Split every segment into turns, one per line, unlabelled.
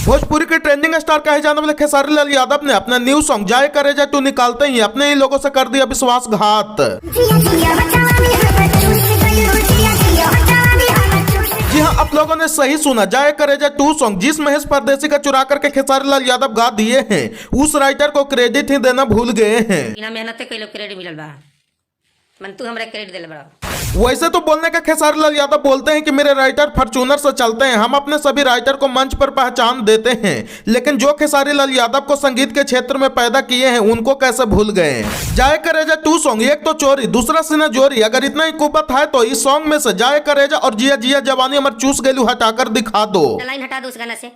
भोजपुरी के trending star कहे जाने वाले खेसारी लाल यादव ने अपना न्यू सॉन्ग जाए करे जा तू निकालते ही अपने ही लोगों से कर दिया विश्वासघात। जी हाँ, आप लोगों ने सही सुना, जाए करे जा टू सॉन्ग जिस महेश परदेसी का चुरा करके खेसारी लाल यादव गा दिए हैं, उस राइटर को क्रेडिट ही देना भूल गए हैं।
बिना मेहनत के लोग क्रेडिट मिलल बा, मन तू हमरा क्रेडिट देले बड़ा।
वैसे तो बोलने का खेसारी लाल यादव बोलते हैं कि मेरे राइटर फॉर्च्यूनर से चलते हैं, हम अपने सभी राइटर को मंच पर पहचान देते हैं, लेकिन जो खेसारी लाल यादव को संगीत के क्षेत्र में पैदा किए हैं उनको कैसे भूल गए। जाए करेजा टू सॉन्ग, एक तो चोरी दूसरा सीना जोरी, अगर इतना ही कुबत है तो इस सॉन्ग में से जाए करेजा और जिया जिया जवानी अमर चूस गेलू हटाकर दिखा दो।
लाइन हटा दो उस गाना से,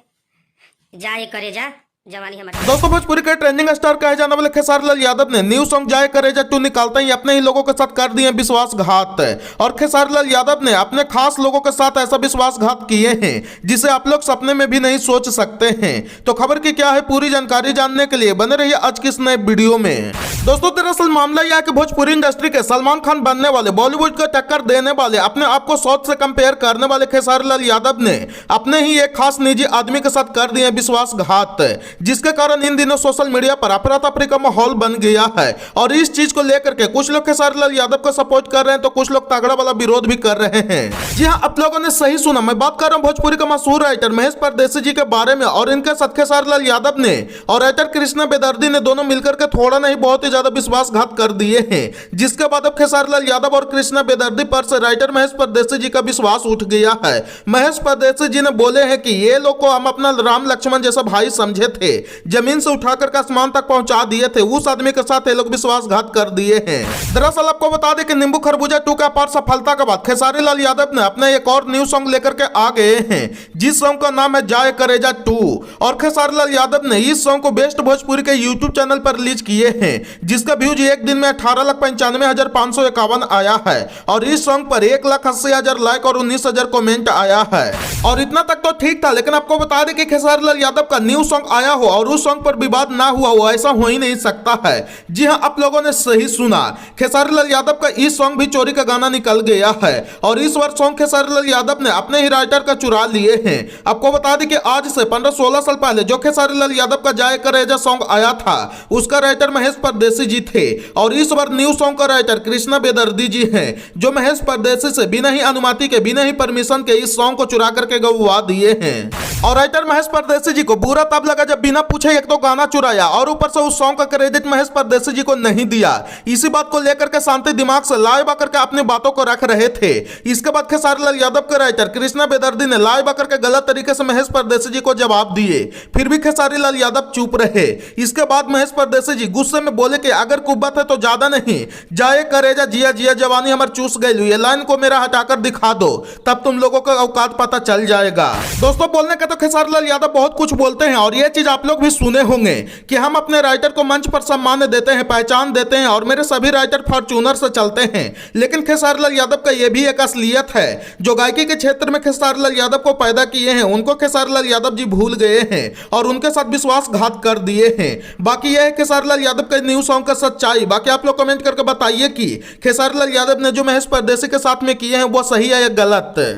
जाए करेजा जवानी हमारी।
दोस्तों, भोजपुरी के ट्रेंडिंग स्टार कहे जाने वाले खेसारी लाल यादव ने न्यू सॉन्ग जाए करेजा टू निकालते ही अपने ही लोगों के साथ कर दिए विश्वासघात। और खेसारी लाल यादव ने अपने खास लोगों के साथ ऐसा विश्वासघात किए हैं जिसे आप लोग सपने में भी नहीं सोच सकते हैं। तो खबर की क्या है पूरी जानकारी जानने के लिए बने रहिए आज की इस नए वीडियो में। दोस्तों, दरअसल मामला यह है कि भोजपुरी इंडस्ट्री के सलमान खान बनने वाले, बॉलीवुड को टक्कर देने वाले, अपने आप को साउथ से कंपेयर करने वाले खेसारी लाल यादव ने अपने ही एक खास निजी आदमी के साथ कर दिए विश्वासघात, जिसके कारण इन दिनों सोशल मीडिया पर अफरा तफरी का माहौल बन गया है। और इस चीज को लेकर के कुछ लोग खेसारी लाल यादव को सपोर्ट कर रहे हैं तो कुछ लोग तगड़ा वाला विरोध भी कर रहे हैं। जी हाँ, आप लोगों ने सही सुना, मैं बात कर रहा हूँ भोजपुरी का मशहूर राइटर महेश परदेसी जी के बारे में। और इनके साथ खेसारी लाल यादव ने और राइटर कृष्णा बेदर्दी ने दोनों मिलकर के थोड़ा नहीं बहुत ही ज्यादा विश्वासघात कर दिए हैं, जिसके बाद अब खेसारी लाल यादव और कृष्णा बेदर्दी पर से राइटर महेश परदेसी जी का विश्वास उठ गया है। महेश परदेसी जी ने बोले हैं कि ये लोग को हम अपना राम लक्ष्मण जैसा भाई समझे थे, जमीन से उठाकर के आसमान तक पहुंचा दिए थे, उस आदमी के साथ ये लोग विश्वासघात कर दिए हैं। दरअसल आपको बता दें कि नींबू खरबूजा 2 का अपार सफलता के बाद खेसारी लाल यादव ने अपना एक और न्यू सॉन्ग लेकर के आ गए हैं, जिस सॉन्ग का नाम है जाए करेजा 2। और खेसारी लाल यादव ने इस सॉन्ग को बेस्ट भोजपुरी के यूट्यूब चैनल पर रिलीज किए हैं, जिसका व्यूज एक दिन में 18,95,551 आया है। और इस सॉन्ग पर 1,80,000 लाइक और 19,000 कमेंट आया है। और इतना तक तो ठीक था, लेकिन आपको बता दें कि खेसारी लाल यादव का न्यू सॉन्ग आया हो और उस सॉन्ग पर विवाद ना हुआ हो, ऐसा हो ही नहीं सकता है। जी हां, आप लोगों ने सही सुना, खेसारी लाल यादव का इस सॉन्ग भी चोरी का गाना निकल गया है। और इस बार सॉन्ग खेसारी लाल यादव ने अपने ही राइटर का चुरा लिए हैं। आपको बता दें कि आज से 15-16 साल पहले जो खेसारी लाल यादव का जाए करेजा सॉन्ग आया था, उसका राइटर महेश परदेसी जी थे। और इस बार न्यू सॉन्ग का राइटर कृष्णा बेदर्दी जी हैं, जो महेश परदेसी से बिना ही अनुमति के, बिना ही परमिशन के इस सॉन्ग को चुरा करके गवा दिए हैं। और राइटर महेश परदेसी जी को बुरा तब लगा जब बिना पूछे एक तो गाना चुराया और ऊपर से उस सॉन्ग का क्रेडिट महेश परदेसी जी को नहीं दिया। इसी बात को लेकर के शांति दिमाग से लाइव आकर के अपनी बातों को रख रहे थे। इसके बाद खेसारी लाल यादव के राइटर कृष्णा बेदर्दी ने लाइव आकर के गलत तरीके से महेश परदेसी जी को जवाब दिए, फिर भी खेसारी लाल यादव चुप रहे। इसके बाद महेश परदेसी जी गुस्से में बोले कि अगर कुब्बत है तो ज्यादा नहीं, जाए करेजा जिया जिया जवानी हमर चूस गई, ये लाइन को मेरा हटाकर दिखा दो, तब तुम लोगों का औकात पता चल जाएगा। दोस्तों, बोलने का तो खेसारी लाल यादव बहुत कुछ बोलते हैं और ये चीज आप लोग भी सुने होंगे कि हम अपने राइटर को मंच पर सम्मान देते हैं, पहचान देते हैं और मेरे सभी राइटर फॉर्च्यूनर से चलते हैं। लेकिन खेसारी लाल यादव का यह भी एक असलियत है, जो गायकी के क्षेत्र में खेसारी लाल यादव को पैदा किए हैं, उनको खेसारी लाल यादव जी भूल गए हैं और उनके साथ विश्वासघात कर दिए हैं। बाकी यह है खेसारी लाल यादव के न्यू सॉन्ग का सच्चाई। बाकी आप लोग कमेंट करके बताइए कि खेसारी लाल यादव ने जो महेश परदेसी के साथ में किए हैं वो सही है या गलत।